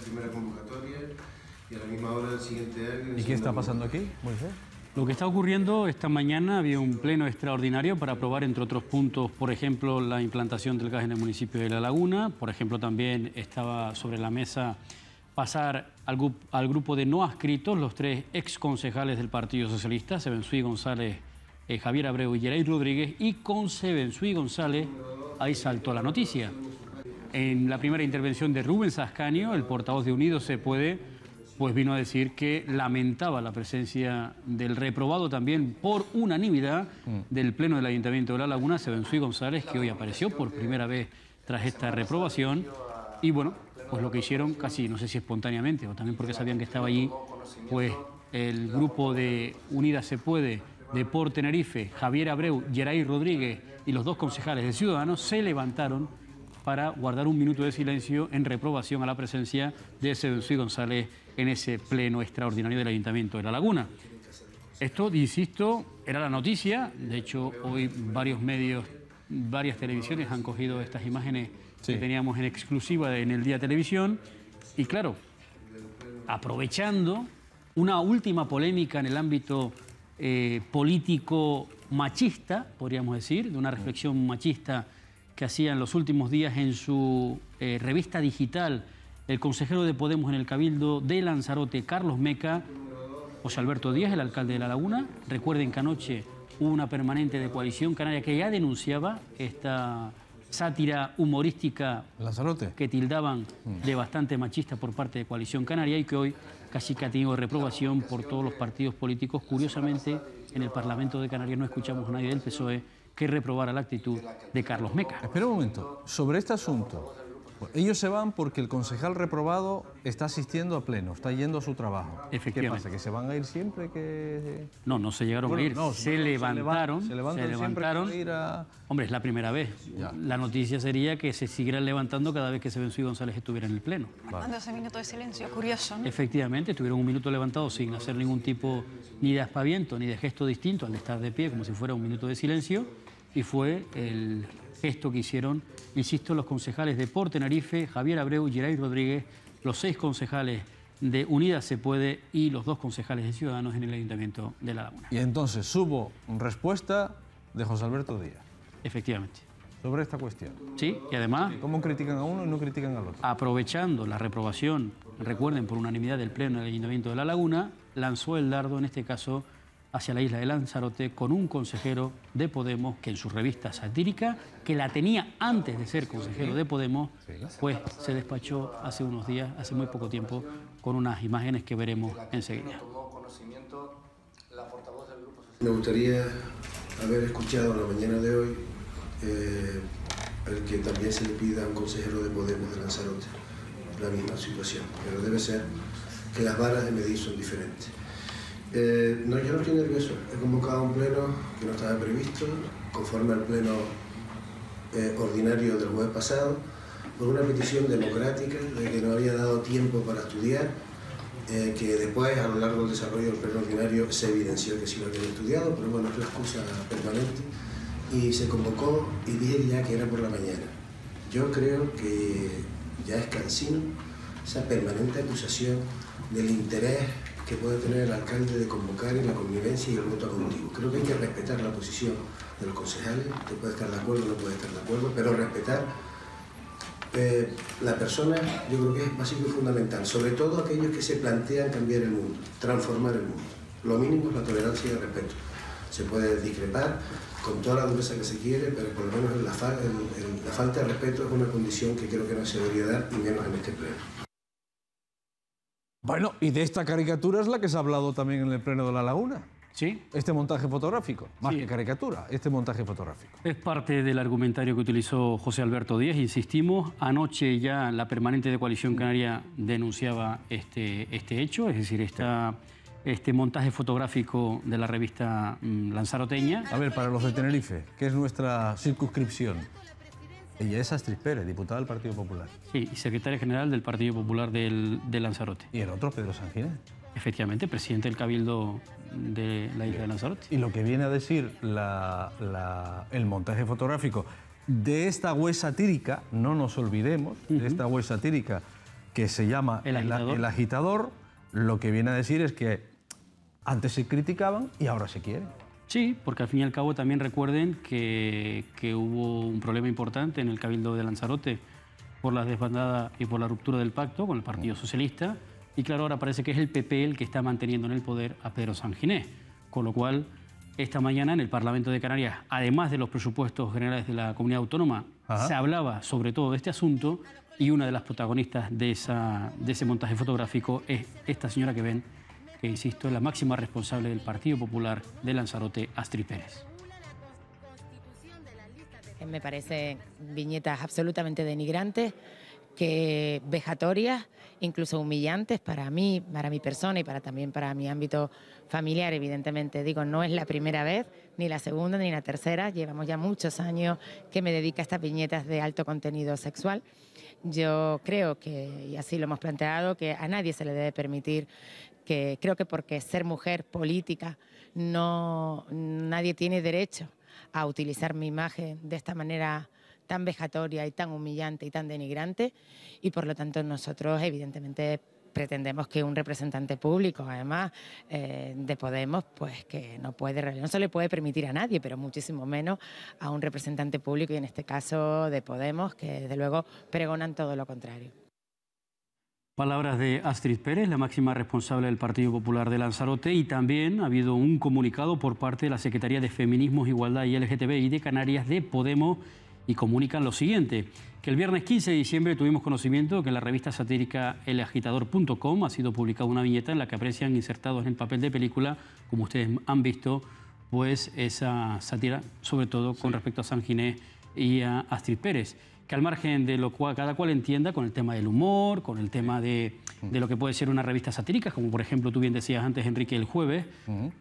primera convocatoria y a la misma hora del siguiente año... ¿Y qué está pasando aquí, Moisés? Lo que está ocurriendo, esta mañana había un pleno extraordinario para aprobar, entre otros puntos, por ejemplo, la implantación del gas en el municipio de La Laguna. Por ejemplo, también estaba sobre la mesa pasar al grupo de no adscritos los 3 exconcejales del Partido Socialista, Sebenzui González, Javier Abreu y Yeray Rodríguez, y con Sebenzui González ahí saltó la noticia. En la primera intervención de Rubén Sascanio, el portavoz de Unidos se Puede, pues vino a decir que lamentaba la presencia del reprobado también por unanimidad del Pleno del Ayuntamiento de La Laguna, Sebenzui González, que hoy apareció por primera vez tras esta reprobación. Y bueno, pues lo que hicieron casi, no sé si espontáneamente o también porque sabían que estaba allí, pues el grupo de Unidas Se Puede, de Por Tenerife, Javier Abreu, Yeray Rodríguez y los 2 concejales de Ciudadanos se levantaron para guardar un minuto de silencio en reprobación a la presencia de Sebenzui González en ese pleno extraordinario del Ayuntamiento de La Laguna. Esto, insisto, era la noticia. De hecho, hoy varios medios, varias televisiones han cogido estas imágenes que teníamos en exclusiva en el Día Televisión. Y claro, aprovechando una última polémica en el ámbito político machista, podríamos decir, de una reflexión machista que hacía en los últimos días en su revista digital el consejero de Podemos en el Cabildo de Lanzarote, Carlos Meca, José Alberto Díaz, el alcalde de La Laguna. Recuerden que anoche hubo una permanente de Coalición Canaria que ya denunciaba esta sátira humorística Lanzarote, que tildaban de bastante machista por parte de Coalición Canaria y que hoy casi que ha tenido reprobación por todos los partidos políticos. Curiosamente, en el Parlamento de Canarias no escuchamos a nadie del PSOE que reprobara la actitud de Carlos Meca. Espera un momento, sobre este asunto, ellos se van porque el concejal reprobado está asistiendo a pleno, está yendo a su trabajo. Efectivamente. ¿Qué pasa, que se van a ir siempre? No, no se llegaron a ir, se levantaron. Para ir a... Hombre, es la primera vez. Ya. La noticia sería que se siguieran levantando cada vez que Sebenzui González estuviera en el pleno. Dando ese minuto de silencio, curioso, ¿no? Efectivamente, tuvieron un minuto levantado sin hacer ningún tipo ni de aspaviento ni de gesto distinto al de estar de pie, como si fuera un minuto de silencio, y fue el gesto que hicieron, insisto, los concejales de Por Tenerife, Javier Abreu, Yeray Rodríguez, los 6 concejales de Unidas Se Puede y los 2 concejales de Ciudadanos en el Ayuntamiento de La Laguna. Y entonces hubo respuesta de José Alberto Díaz. Efectivamente. Sobre esta cuestión. Sí, y además... ¿Cómo critican a uno y no critican al otro? Aprovechando la reprobación, recuerden, por unanimidad del Pleno del Ayuntamiento de La Laguna, lanzó el dardo, en este caso, hacia la isla de Lanzarote con un consejero de Podemos que en su revista satírica, que la tenía antes de ser consejero de Podemos, pues se despachó hace unos días, hace muy poco tiempo, con unas imágenes que veremos enseguida. Me gustaría haber escuchado en la mañana de hoy el que también se le pida a un consejero de Podemos de Lanzarote la misma situación, pero debe ser que las varas de medir son diferentes. No, yo no estoy nervioso. He convocado un pleno que no estaba previsto, conforme al pleno ordinario del jueves pasado, por una petición democrática de que no había dado tiempo para estudiar, que después, a lo largo del desarrollo del pleno ordinario, se evidenció que sí lo habían estudiado, pero bueno, es una excusa permanente, y se convocó y dije ya que era por la mañana. Yo creo que ya es cansino esa permanente acusación del interés que puede tener el alcalde de convocar en la convivencia y el voto contigo. Creo que hay que respetar la posición de los concejales, te puede estar de acuerdo o no puede estar de acuerdo, pero respetar la persona, yo creo que es básico y fundamental, sobre todo aquellos que se plantean cambiar el mundo, transformar el mundo. Lo mínimo es la tolerancia y el respeto. Se puede discrepar con toda la dureza que se quiere, pero por lo menos la falta de respeto es una condición que creo que no se debería dar, y menos en este pleno. Bueno, y de esta caricatura es la que se ha hablado también en el Pleno de La Laguna. Sí. Este montaje fotográfico, más Sí. que caricatura, este montaje fotográfico. Es parte del argumentario que utilizó José Alberto Díaz, insistimos. Anoche ya la permanente de Coalición Canaria denunciaba este hecho, es decir, este montaje fotográfico de la revista lanzaroteña. A ver, para los de Tenerife, que es nuestra circunscripción, ella es Astrid Pérez, diputada del Partido Popular. Sí, y secretaria general del Partido Popular de Lanzarote. Y el otro, Pedro Sanginés. Efectivamente, presidente del Cabildo de la isla de Lanzarote. Y lo que viene a decir el montaje fotográfico de esta web satírica, no nos olvidemos, de esta web satírica que se llama El Agitador, lo que viene a decir es que antes se criticaban y ahora se quieren. Sí, porque al fin y al cabo también recuerden que hubo un problema importante en el Cabildo de Lanzarote por la desbandada y por la ruptura del pacto con el Partido Socialista. Y claro, ahora parece que es el PP el que está manteniendo en el poder a Pedro Sanginés. Con lo cual, esta mañana en el Parlamento de Canarias, además de los presupuestos generales de la comunidad autónoma, se hablaba sobre todo de este asunto, y una de las protagonistas de ese montaje fotográfico es esta señora que ven, que insisto, es la máxima responsable del Partido Popular de Lanzarote, Astrid Pérez. Me parecen viñetas absolutamente denigrantes, que vejatorias, incluso humillantes para mí, para mi persona y también para mi ámbito familiar, evidentemente. Digo, no es la primera vez, ni la segunda, ni la tercera. Llevamos ya muchos años que me dedico a estas viñetas de alto contenido sexual. Yo creo que, y así lo hemos planteado, que a nadie se le debe permitir que, creo que porque ser mujer política, nadie tiene derecho a utilizar mi imagen de esta manera tan vejatoria y tan humillante y tan denigrante, y por lo tanto nosotros evidentemente pretendemos que un representante público, además de Podemos, pues que no se le puede permitir a nadie, pero muchísimo menos a un representante público, y en este caso de Podemos, que desde luego pregonan todo lo contrario. Palabras de Astrid Pérez, la máxima responsable del Partido Popular de Lanzarote, y también ha habido un comunicado por parte de la Secretaría de Feminismos, Igualdad y LGTBI de Canarias de Podemos, y comunican lo siguiente, que el viernes 15 de diciembre tuvimos conocimiento que en la revista satírica elagitador.com ha sido publicada una viñeta en la que aprecian insertados en el papel de película, como ustedes han visto, pues esa sátira, sobre todo con respecto a Sanginés y a Astrid Pérez, que al margen de lo cual cada cual entienda con el tema del humor, con el tema de lo que puede ser una revista satírica, como por ejemplo tú bien decías antes, Enrique, El Jueves,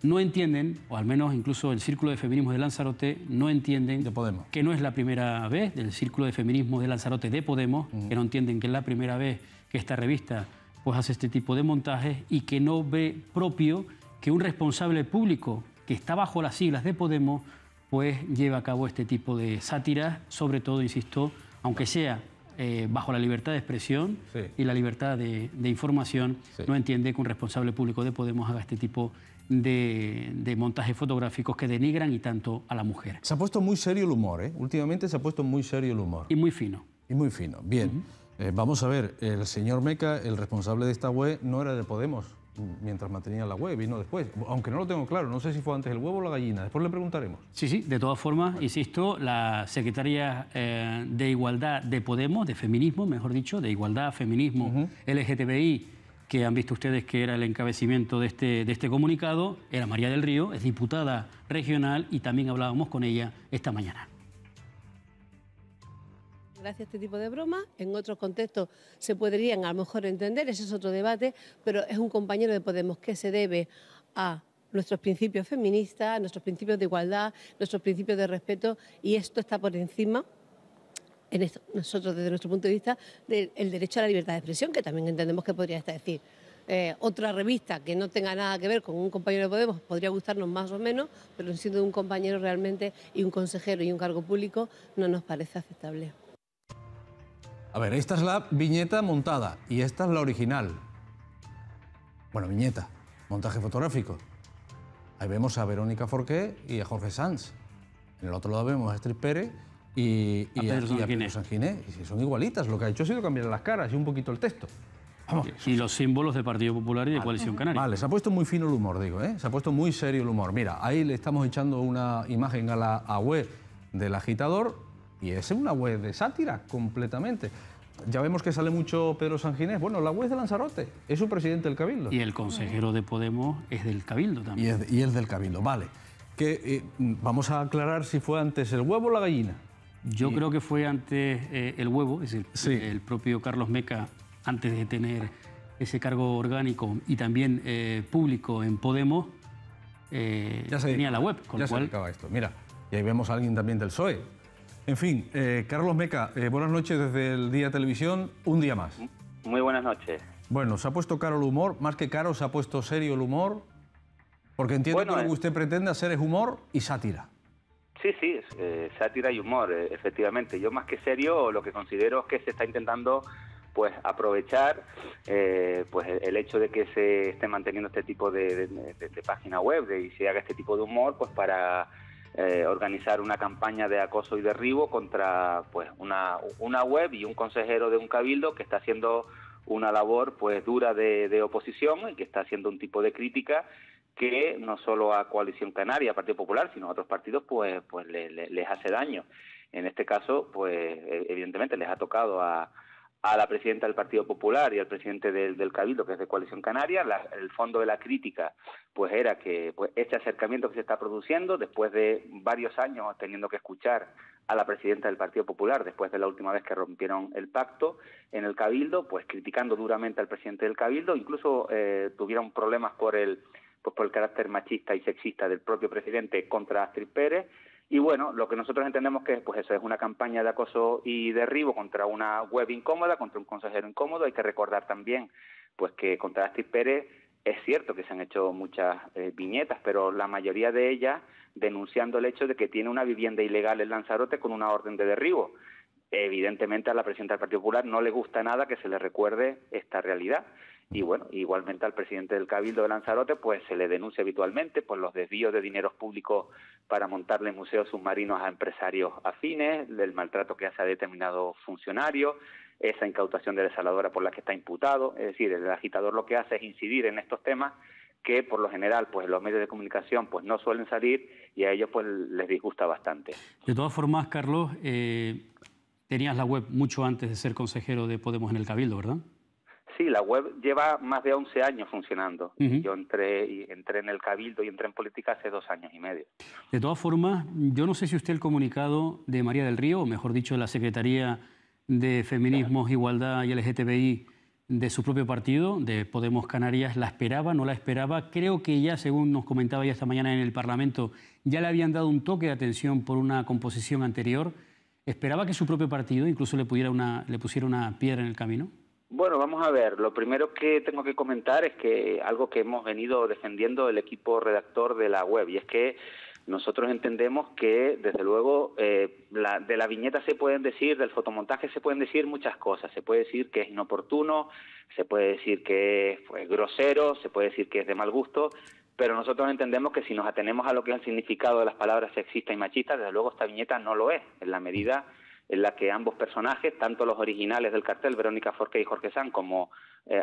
no entienden, o al menos incluso el Círculo de Feminismo de Lanzarote, no entienden que no es la primera vez del Círculo de Feminismo de Lanzarote de Podemos, que no entienden que es la primera vez que esta revista pues hace este tipo de montajes, y que no ve propio que un responsable público que está bajo las siglas de Podemos pues lleve a cabo este tipo de sátiras, sobre todo, insisto, aunque sea bajo la libertad de expresión y la libertad de información, no entiende que un responsable público de Podemos haga este tipo de montajes fotográficos que denigran y tanto a la mujer. Se ha puesto muy serio el humor, ¿eh? Últimamente se ha puesto muy serio el humor. Y muy fino. Y muy fino. Bien, vamos a ver, el señor Meca, el responsable de esta web, no era de Podemos mientras mantenía la web, vino después. Aunque no lo tengo claro, no sé si fue antes el huevo o la gallina, después le preguntaremos. Sí, sí, de todas formas, insisto, la secretaria de Igualdad de Podemos, de Feminismo, mejor dicho, de Igualdad, Feminismo, LGTBI, que han visto ustedes que era el encabezamiento de este comunicado, era María del Río, es diputada regional, y también hablábamos con ella esta mañana. Gracias a este tipo de bromas, en otros contextos se podrían a lo mejor entender, ese es otro debate, pero es un compañero de Podemos que se debe a nuestros principios feministas, nuestros principios de igualdad, nuestros principios de respeto, y esto está por encima, nosotros desde nuestro punto de vista, del derecho a la libertad de expresión, que también entendemos que podría estar decir. Otra revista que no tenga nada que ver con un compañero de Podemos podría gustarnos más o menos, pero siendo un compañero realmente y un consejero y un cargo público no nos parece aceptable. A ver, esta es la viñeta montada y esta es la original. Bueno, viñeta, montaje fotográfico. Ahí vemos a Verónica Forqué y a Jorge Sanz. En el otro lado vemos a Astrid Pérez y a Pedro Sanginés. Y son igualitas, lo que ha hecho ha sido cambiar las caras y un poquito el texto. Vamos. Y los símbolos del Partido Popular y de Coalición Canaria. Vale, se ha puesto muy fino el humor, digo, ¿eh? Se ha puesto muy serio el humor. Mira, ahí le estamos echando una imagen a la web del Agitador, y es una web de sátira, completamente. Ya vemos que sale mucho Pedro Sanginés. Bueno, la web es de Lanzarote, es su presidente del Cabildo. Y el consejero de Podemos es del Cabildo también. Y es del Cabildo, vale. Vamos a aclarar si fue antes el huevo o la gallina. Yo creo que fue antes el huevo, es decir, el propio Carlos Meca, antes de tener ese cargo orgánico y también público en Podemos, tenía la web. Con ya lo cual... se dedicaba a esto. Mira, y ahí vemos a alguien también del PSOE. En fin, Carlos Meca, buenas noches desde el Día Televisión, un día más. Muy buenas noches. Bueno, se ha puesto caro el humor, más que caro se ha puesto serio el humor, porque entiendo que lo que usted pretende hacer es humor y sátira. Sí, sí, sátira y humor, efectivamente. Yo más que serio lo que considero es que se está intentando pues aprovechar pues el hecho de que se esté manteniendo este tipo de página web y se haga este tipo de humor, pues para organizar una campaña de acoso y derribo contra pues una web y un consejero de un cabildo que está haciendo una labor pues dura de oposición y que está haciendo un tipo de crítica que no solo a Coalición Canaria, Partido Popular, sino a otros partidos pues les hace daño. En este caso, pues evidentemente les ha tocado a la presidenta del Partido Popular y al presidente del Cabildo, que es de Coalición Canaria. El fondo de la crítica pues era que pues este acercamiento que se está produciendo, después de varios años teniendo que escuchar a la presidenta del Partido Popular, después de la última vez que rompieron el pacto en el Cabildo, pues criticando duramente al presidente del Cabildo, incluso tuvieron problemas por el carácter machista y sexista del propio presidente contra Astrid Pérez. Y bueno, lo que nosotros entendemos que pues eso es una campaña de acoso y derribo contra una web incómoda, contra un consejero incómodo. Hay que recordar también pues que contra Astrid Pérez es cierto que se han hecho muchas viñetas, pero la mayoría de ellas denunciando el hecho de que tiene una vivienda ilegal en Lanzarote con una orden de derribo. Evidentemente a la presidenta del Partido Popular no le gusta nada que se le recuerde esta realidad. Y bueno, igualmente al presidente del Cabildo de Lanzarote pues se le denuncia habitualmente por los desvíos de dineros públicos para montarle museos submarinos a empresarios afines, del maltrato que hace a determinados funcionarios, esa incautación de desaladora por la que está imputado. Es decir, el agitador lo que hace es incidir en estos temas que por lo general pues los medios de comunicación pues no suelen salir y a ellos pues les disgusta bastante. De todas formas, Carlos, tenías la web mucho antes de ser consejero de Podemos en el Cabildo, ¿verdad? Sí, la web lleva más de 11 años funcionando. Yo entré en el Cabildo y entré en política hace 2 años y medio. De todas formas, yo no sé si usted el comunicado de María del Río, o mejor dicho, de la Secretaría de Feminismos, Igualdad y LGTBI de su propio partido, de Podemos Canarias, ¿la esperaba, no la esperaba? Creo que ya, según nos comentaba ya esta mañana en el Parlamento, ya le habían dado un toque de atención por una composición anterior. ¿Esperaba que su propio partido incluso le pusiera una piedra en el camino? Bueno, vamos a ver. Lo primero que tengo que comentar es que algo que hemos venido defendiendo el equipo redactor de la web, y es que nosotros entendemos que, desde luego, de la viñeta se pueden decir, del fotomontaje se pueden decir muchas cosas. Se puede decir que es inoportuno, se puede decir que es pues, grosero, se puede decir que es de mal gusto, pero nosotros entendemos que si nos atenemos a lo que es el significado de las palabras sexista y machista, desde luego esta viñeta no lo es, en la medida en la que ambos personajes, tanto los originales del cartel, Verónica Forqué y Jorge Sanz, como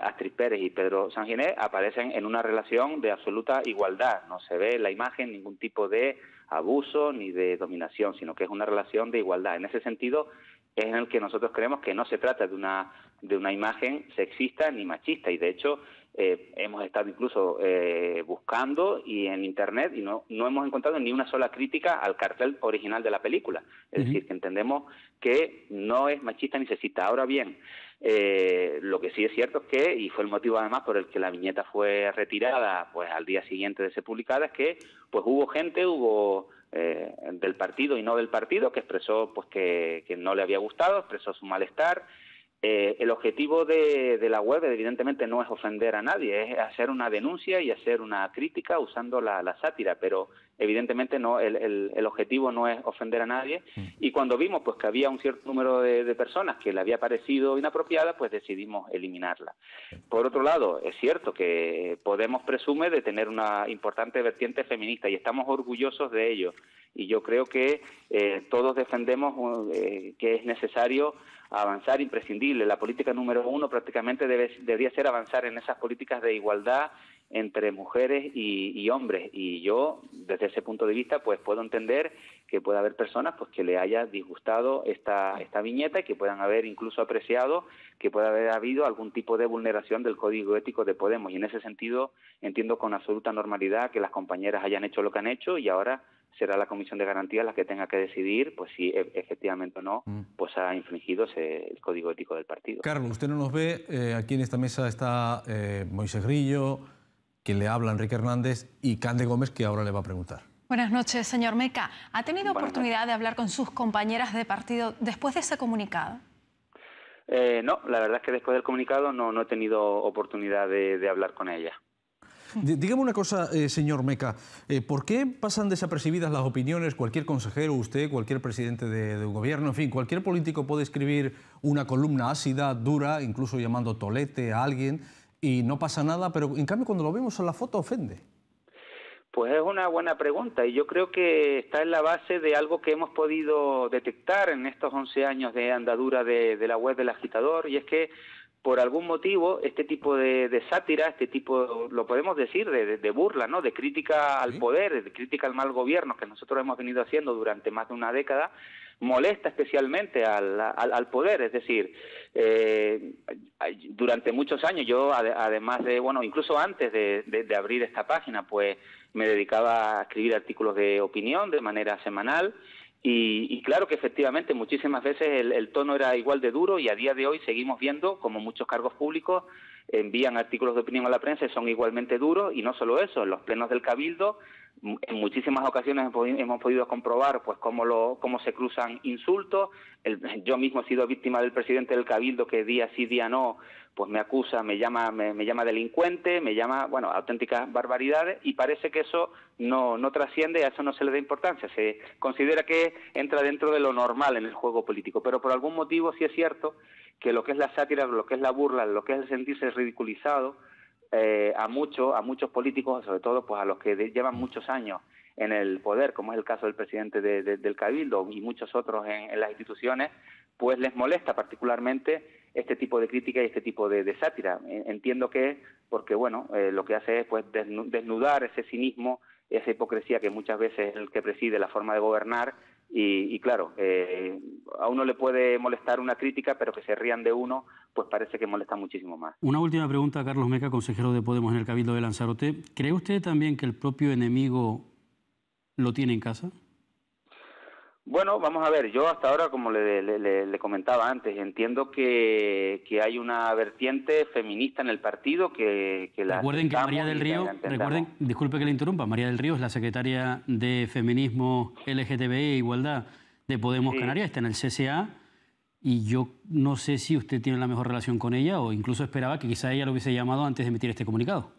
Astrid Pérez y Pedro Sanginés, aparecen en una relación de absoluta igualdad. No se ve en la imagen ningún tipo de abuso ni de dominación, sino que es una relación de igualdad. En ese sentido es en el que nosotros creemos que no se trata de una imagen sexista ni machista, y de hecho hemos estado incluso buscando y en Internet y no hemos encontrado ni una sola crítica al cartel original de la película. Es decir, que entendemos que no es machista ni sexista. Ahora bien, lo que sí es cierto es que, y fue el motivo además por el que la viñeta fue retirada pues al día siguiente de ser publicada, es que pues hubo gente, del partido y no del partido, que expresó pues que no le había gustado, expresó su malestar. El objetivo de la web evidentemente no es ofender a nadie, es hacer una denuncia y hacer una crítica usando la sátira, pero evidentemente no, el objetivo no es ofender a nadie. Y cuando vimos pues que había un cierto número de personas que le había parecido inapropiada, pues decidimos eliminarla. Por otro lado, es cierto que Podemos presume de tener una importante vertiente feminista y estamos orgullosos de ello. Y yo creo que todos defendemos que es necesario avanzar, imprescindible. La política número 1 prácticamente debería ser avanzar en esas políticas de igualdad entre mujeres y hombres. Y yo, desde ese punto de vista, pues puedo entender que pueda haber personas pues que le haya disgustado esta viñeta y que puedan haber incluso apreciado que pueda haber habido algún tipo de vulneración del código ético de Podemos. Y en ese sentido entiendo con absoluta normalidad que las compañeras hayan hecho lo que han hecho y ahora será la Comisión de Garantías la que tenga que decidir pues si efectivamente o no pues ha infringido el código ético del partido. Carlos, usted no nos ve. Aquí en esta mesa está Moisés Grillo, quien le habla, Enrique Hernández, y Cande Gómez, que ahora le va a preguntar. Buenas noches, señor Meca. ¿Ha tenido oportunidad de hablar con sus compañeras de partido después de ese comunicado? No, la verdad es que después del comunicado no he tenido oportunidad de hablar con ellas. Dígame una cosa, señor Meca, ¿por qué pasan desapercibidas las opiniones? Cualquier consejero, usted, cualquier presidente de gobierno, en fin, cualquier político puede escribir una columna ácida, dura, incluso llamando tolete a alguien, y no pasa nada, pero en cambio cuando lo vemos en la foto ofende. Pues es una buena pregunta y yo creo que está en la base de algo que hemos podido detectar en estos 11 años de andadura de la web del Agitador, y es que por algún motivo este tipo de sátira, este tipo, lo podemos decir, de burla, ¿no?, de crítica al poder, de crítica al mal gobierno que nosotros hemos venido haciendo durante más de una década, molesta especialmente al poder. Es decir, durante muchos años yo, además de, bueno, incluso antes de abrir esta página, pues me dedicaba a escribir artículos de opinión de manera semanal y claro que efectivamente muchísimas veces el tono era igual de duro, y a día de hoy seguimos viendo como muchos cargos públicos envían artículos de opinión a la prensa y son igualmente duros. Y no solo eso, en los plenos del Cabildo en muchísimas ocasiones hemos podido comprobar pues cómo se cruzan insultos. Yo mismo he sido víctima del presidente del Cabildo que día sí, día no, pues me acusa, me llama delincuente, me llama, bueno, auténticas barbaridades, y parece que eso no trasciende, a eso no se le da importancia. Se considera que entra dentro de lo normal en el juego político, pero por algún motivo sí es cierto que lo que es la sátira, lo que es la burla, lo que es el sentirse ridiculizado, a muchos políticos, sobre todo pues a los que llevan muchos años en el poder, como es el caso del presidente del Cabildo y muchos otros en las instituciones, pues les molesta particularmente este tipo de crítica y este tipo de sátira. Entiendo que porque, bueno, lo que hace es pues desnudar ese cinismo, esa hipocresía que muchas veces es el que preside la forma de gobernar. Y claro, a uno le puede molestar una crítica, pero que se rían de uno, pues parece que molesta muchísimo más. Una última pregunta a Carlos Meca, consejero de Podemos en el Cabildo de Lanzarote. ¿Cree usted también que el propio enemigo lo tiene en casa? Bueno, vamos a ver, yo hasta ahora, como le comentaba antes, entiendo que hay una vertiente feminista en el partido que la recuerden que María del Río, disculpe que le interrumpa, María del Río es la secretaria de Feminismo, LGTBI e Igualdad de Podemos Canarias, está en el CSA, y yo no sé si usted tiene la mejor relación con ella o incluso esperaba que quizá ella lo hubiese llamado antes de emitir este comunicado.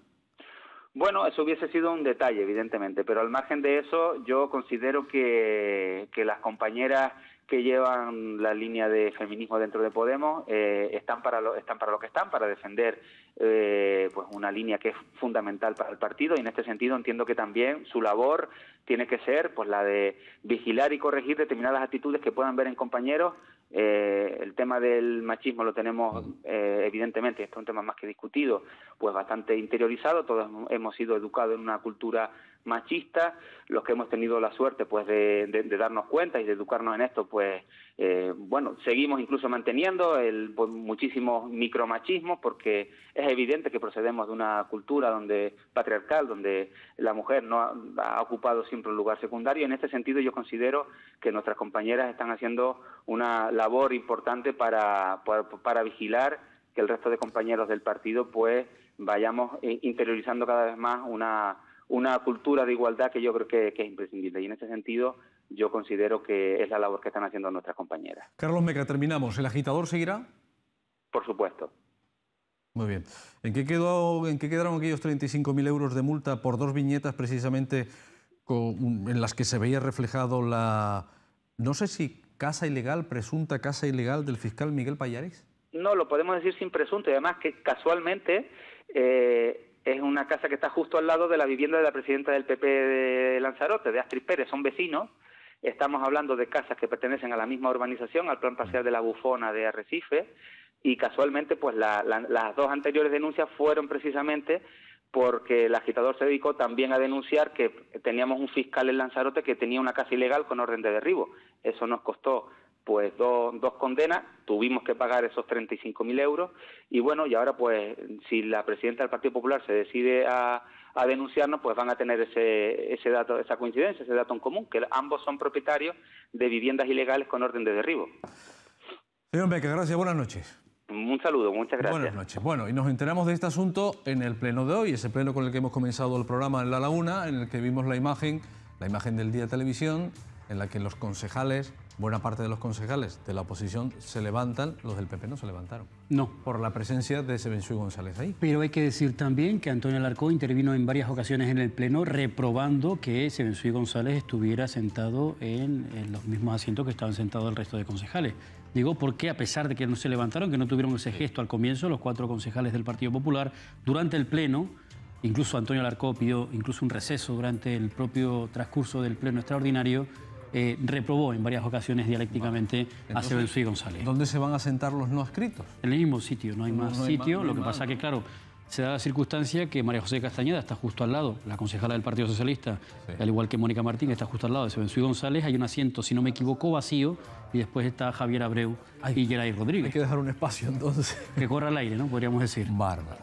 Bueno, eso hubiese sido un detalle, evidentemente, pero al margen de eso, yo considero que las compañeras que llevan la línea de feminismo dentro de Podemos están para lo que están, para defender pues una línea que es fundamental para el partido, y en este sentido entiendo que también su labor tiene que ser pues la de vigilar y corregir determinadas actitudes que puedan ver en compañeros. El tema del machismo lo tenemos evidentemente, esto es un tema más que discutido, pues bastante interiorizado. Todos hemos sido educados en una cultura machista. Los que hemos tenido la suerte pues de darnos cuenta y de educarnos en esto, pues bueno, seguimos incluso manteniendo pues, muchísimos micromachismos, porque es evidente que procedemos de una cultura patriarcal, donde la mujer no ha ocupado siempre un lugar secundario. En este sentido yo considero que nuestras compañeras están haciendo una labor importante para vigilar que el resto de compañeros del partido pues vayamos interiorizando cada vez más una cultura de igualdad que yo creo que es imprescindible, y en este sentido yo considero que es la labor que están haciendo nuestras compañeras. Carlos Meca, terminamos. ¿El agitador seguirá? Por supuesto. Muy bien. ¿En qué quedaron aquellos 35.000 euros de multa por 2 viñetas precisamente en las que se veía reflejado no sé si presunta casa ilegal del fiscal Miguel Pallares? No, lo podemos decir sin presunto, y además que casualmente es una casa que está justo al lado de la vivienda de la presidenta del PP de Lanzarote, de Astrid Pérez. Son vecinos. Estamos hablando de casas que pertenecen a la misma urbanización, al plan parcial de la Bufona de Arrecife, y casualmente pues las 2 anteriores denuncias fueron precisamente porque el agitador se dedicó también a denunciar que teníamos un fiscal en Lanzarote que tenía una casa ilegal con orden de derribo. Eso nos costó pues dos condenas, tuvimos que pagar esos 35.000 euros, y bueno, y ahora pues si la presidenta del Partido Popular se decide a denunciarnos, pues van a tener ese dato, esa coincidencia, ese dato en común, que ambos son propietarios de viviendas ilegales con orden de derribo. Señor Meca, gracias, buenas noches. Un saludo, muchas gracias. Buenas noches. Bueno, y nos enteramos de este asunto en el pleno de hoy, ese pleno con el que hemos comenzado el programa en La Laguna, en el que vimos la imagen del Día de Televisión, en la que los concejales, buena parte de los concejales de la oposición se levantan, los del PP no se levantaron. No. Por la presencia de Sebenzui González ahí. Pero hay que decir también que Antonio Alarcó intervino en varias ocasiones en el Pleno reprobando que Sebenzui González estuviera sentado en los mismos asientos que estaban sentados el resto de concejales. Digo porque a pesar de que no se levantaron, que no tuvieron ese gesto al comienzo, los 4 concejales del Partido Popular, durante el Pleno, incluso Antonio Alarcó pidió incluso un receso durante el propio transcurso del Pleno extraordinario, reprobó en varias ocasiones dialécticamente a Sebenzui González. ¿Dónde se van a sentar los no adscritos? En el mismo sitio, no hay más sitio. Lo que pasa que, claro, se da la circunstancia que María José Castañeda está justo al lado, la concejala del Partido Socialista, al igual que Mónica Martín, está justo al lado de Sebenzui González. Hay un asiento, si no me equivoco, vacío, y después está Javier Abreu y Geray Rodríguez. Hay que dejar un espacio, entonces. Que corra al aire, ¿no? Podríamos decir. Bárbaro.